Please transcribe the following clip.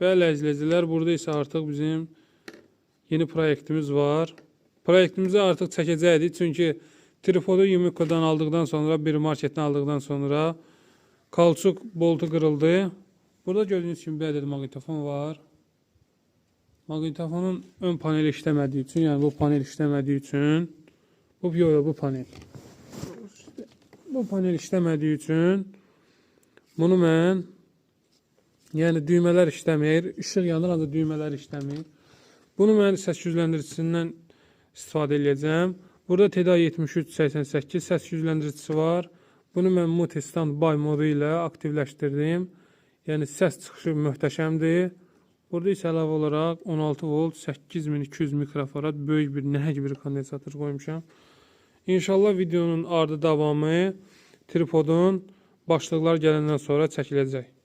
Bəli əzizləyicilər, burada isə artıq bizim yeni proyektimiz var. Proyektimizi artıq çəkəcəkdik, çünki tripodu Yumiko'dan aldıqdan sonra, bir marketdən aldıqdan sonra kalçuk boltu qırıldı. Burada gördüyünüz kimi bir ədəd maqnitofon var. Maqnitofonun ön paneli işləmədiyi üçün, yəni bu panel işləmədiyi üçün, bu panel. Bu panel işləmədiyi üçün bunu mən, yəni düymələr işləmir, işıq yanır, ancaq düymələr işləmir. Bunu mən səs gücləndiricisindən istifadə edəcəm. Burada TDA 7388 səs gücləndiricisi var. Bunu mən multi-standby modu ilə aktivləşdirdim. Yəni səs çıxışı möhtəşəmdir. Burada isə əlavə olaraq 16 volt 8200 mikrofarad böyük bir nəhəng bir kondensator qoymuşam. İnşallah videonun ardı davamı tripodun başlıqlar gələndən sonra çəkiləcək.